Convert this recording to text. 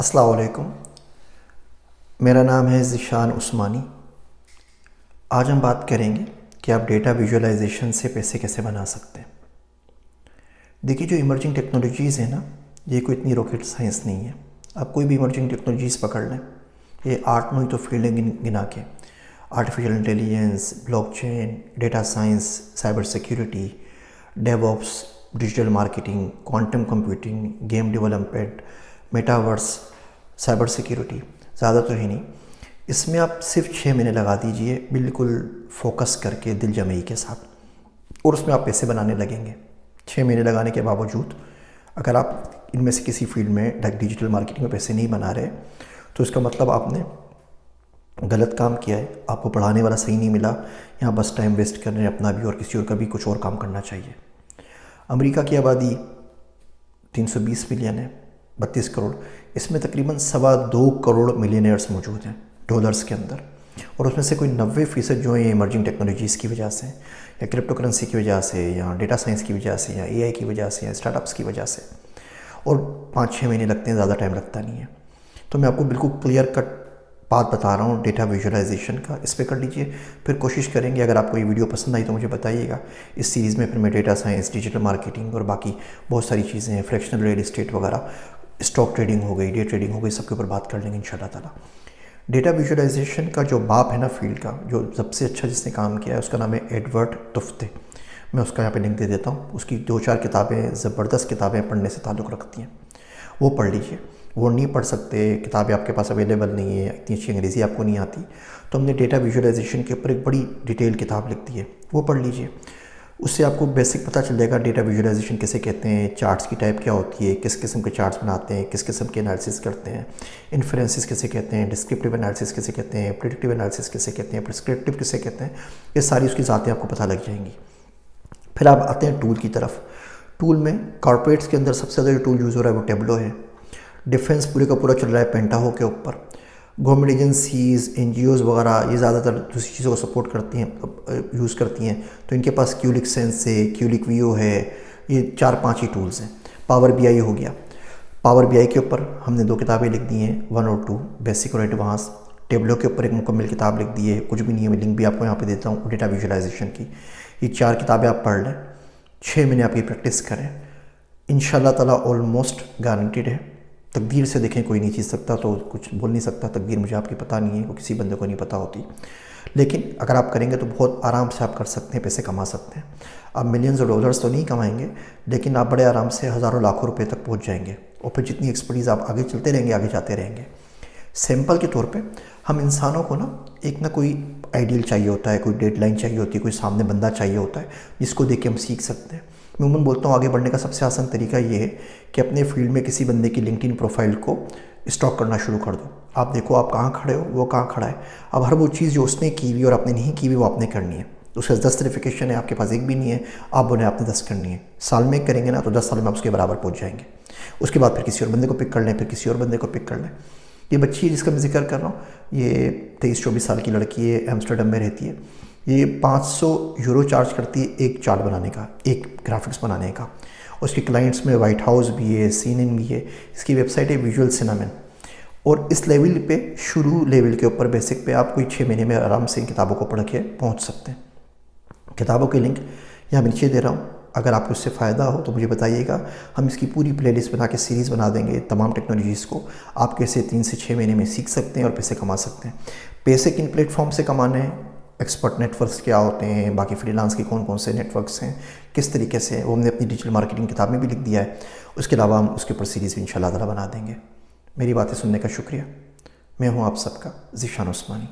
अस्सलाम वालेकुम। मेरा नाम है ज़ीशान उस्मानी। आज हम बात करेंगे कि आप डेटा विजुअलाइजेशन से पैसे कैसे बना सकते हैं। देखिए, जो इमर्जिंग टेक्नोलॉजीज़ है ना, ये कोई इतनी रॉकेट साइंस नहीं है। आप कोई भी इमर्जिंग टेक्नोलॉजीज़ पकड़ लें, ये 8-9 तो फील्ड गिना के, artificial intelligence, blockchain, data science, cyber security, DevOps, digital marketing, quantum computing, game development, metaverse, cyber security, ज़्यादा तो ही नहीं। इसमें आप सिर्फ 6 महीने लगा दीजिए, बिल्कुल फोकस करके, दिल जमई के साथ, और उसमें आप पैसे बनाने लगेंगे। 6 महीने लगाने के बावजूद अगर आप इनमें से किसी फील्ड में डिजिटल मार्केटिंग में पैसे नहीं बना रहे, तो इसका मतलब आपने गलत काम किया है, आपको पढ़ाने वाला सही नहीं मिला, यहाँ बस टाइम वेस्ट कर रहे हैं अपना भी और किसी और का भी। कुछ और काम करना चाहिए। अमेरिका की आबादी 320 मिलियन है, 32 करोड़। इसमें तकरीबन 2.25 करोड़ मिलियनर्स मौजूद हैं डॉलर्स के अंदर, और उसमें से कोई 90% जो है इमर्जिंग टेक्नोलॉजीज़ की वजह से, या क्रिप्टो करेंसी की वजह से, या डेटा साइंस की वजह से, या एआई की वजह से, या स्टार्टअप्स की वजह से। और 5-6 महीने लगते हैं, ज़्यादा टाइम लगता नहीं है। तो मैं आपको बिल्कुल क्लियर कट बात बता रहा हूँ डेटा विजुअलाइजेशन का। इस पर कर लीजिए, फिर कोशिश करेंगे। अगर आपको ये वीडियो पसंद आई तो मुझे बताइएगा। इस सीरीज़ में फिर मैं डेटा साइंस, डिजिटल मार्केटिंग और बाकी बहुत सारी चीज़ें हैं, फ्रैक्शनल रियल एस्टेट वगैरह, स्टॉक ट्रेडिंग हो गई, डे ट्रेडिंग हो गई, सबके ऊपर बात कर लेंगे इंशाल्लाह ताला। डेटा विजुअलाइजेशन का जो बाप है ना फील्ड का, जो सबसे अच्छा जिसने काम किया है, उसका नाम है एडवर्ड तुफ्ते। मैं उसका यहाँ पे लिंक दे देता हूँ। उसकी 2-4 किताबें, ज़बरदस्त किताबें पढ़ने से ताल्लुक़ रखती हैं, वो पढ़ लीजिए। वो नहीं पढ़ सकते, किताबें आपके पास अवेलेबल नहीं है, इतनी अच्छी अंग्रेज़ी आपको नहीं आती, तो हमने डेटा विजुअलाइजेशन के ऊपर एक बड़ी डिटेल किताब लिख दी है, वो पढ़ लीजिए। उससे आपको बेसिक पता चल जाएगा डेटा विजुअलाइजेशन किसे कहते हैं, चार्ट्स की टाइप क्या होती है, किस किस्म के चार्ट्स बनाते हैं, किस किस्म के एनालिसिस करते हैं, इन्फ्रेंसेस किसे कहते हैं, डिस्क्रिप्टिव एनालिसिस किसे कहते हैं, प्रेडिक्टिव एनालिसिस किसे कहते हैं, प्रिस्क्रिप्टिव किसे कहते हैं। ये सारी उसकी ज़ातें आपको पता लग जाएंगी। फिर आप आते हैं टूल की तरफ। टूल में कॉर्पोरेट्स के अंदर सबसे ज़्यादा जो टूल यूज़ हो रहा है वो टेबलो है। डिफेंस पूरे का पूरा चल रहा है पेंटाहो के ऊपर। गवर्नमेंट एजेंसीज़, एनजीओज़ वगैरह ये ज़्यादातर दूसरी चीज़ों को सपोर्ट करती हैं, यूज़ करती हैं, तो इनके पास क्यूलिक सेंस है, क्यूलिक व्यू है, ये 4-5 ही टूल्स हैं। पावर बीआई हो गया। पावर बीआई के ऊपर हमने 2 किताबें लिख दी हैं, 1 और 2, बेसिक और एडवांस। टेबलो के ऊपर एक मुकम्मल किताब लिख दी है, कुछ भी नहीं है, मैं लिंक भी आपको यहाँ पे देता हूँ, डेटा विजुअलाइजेशन की। ये 4 किताबें आप पढ़ लें, 6 महीने आप ये प्रैक्टिस करें, इंशाल्लाह ताला ऑलमोस्ट गारंटीड है। तकदीर से देखें, कोई नहीं जीत सकता, तो कुछ बोल नहीं सकता। तकदीर मुझे आपकी पता नहीं है, वो किसी बंदे को नहीं पता होती, लेकिन अगर आप करेंगे तो बहुत आराम से आप कर सकते हैं, पैसे कमा सकते हैं। आप मिलियंस ऑफ डॉलर्स तो नहीं कमाएंगे, लेकिन आप बड़े आराम से हज़ारों लाखों रुपए तक पहुंच जाएंगे। और फिर जितनी एक्सपर्टीज़ आप आगे चलते रहेंगे, आगे जाते रहेंगे। सैंपल के तौर पे हम इंसानों को ना कोई आइडियल चाहिए होता है, कोई डेडलाइन चाहिए होती है, कोई सामने बंदा चाहिए होता है जिसको देख के हम सीख सकते हैं। मैं उम्मन बोलता हूँ, आगे बढ़ने का सबसे आसान तरीका ये है कि अपने फील्ड में किसी बंदे की लिंक्डइन प्रोफाइल को स्टॉक करना शुरू कर दो। आप देखो आप कहाँ खड़े हो, वो कहाँ खड़ा है। अब हर वो चीज़ जो उसने की हुई और आपने नहीं की हुई, वो आपने करनी है। उसका 10 सर्टिफिकेशन है, आपके पास एक भी नहीं है, आप बोले आपने 10 करनी है। साल में करेंगे ना, तो 10 साल में आप उसके बराबर पहुँच जाएंगे। उसके बाद फिर किसी और बंदे को पिक कर लें, फिर किसी और बंदे को पिक कर लें। ये बच्ची जिसका मैं जिक्र कर रहा हूँ, ये 23-24 साल की लड़की है, एम्स्टर्डम में रहती है। ये 500 यूरो चार्ज करती है एक चार्ट बनाने का, एक ग्राफिक्स बनाने का। उसके क्लाइंट्स में वाइट हाउस भी है, CNN भी है। इसकी वेबसाइट है विजुअल सिनेमन। और इस लेवल पे, शुरू लेवल के ऊपर, बेसिक पे, आप कोई 6 महीने में आराम से इन किताबों को पढ़ के पहुँच सकते हैं। किताबों के लिंक यहाँ नीचे दे रहा हूँ, अगर आपको इससे फ़ायदा हो तो मुझे बताइएगा। हम इसकी पूरी प्लेलिस्ट बना के सीरीज़ बना देंगे, तमाम टेक्नोलॉजीज़ को आप कैसे 3 से 6 महीने में सीख सकते हैं और पैसे कमा सकते हैं। पैसे किन प्लेटफॉर्म से कमाने हैं, एक्सपर्ट नेटवर्क्स क्या होते हैं, बाकी फ्रीलांस के कौन कौन से नेटवर्क्स हैं, किस तरीके से, वो हमने अपनी डिजिटल मार्केटिंग किताब में भी लिख दिया है। उसके अलावा हम उसके ऊपर सीरीज़ भी इंशाल्लाह ताला बना देंगे। मेरी बातें सुनने का शुक्रिया। मैं हूँ आप सबका ज़ीशान उस्मानी।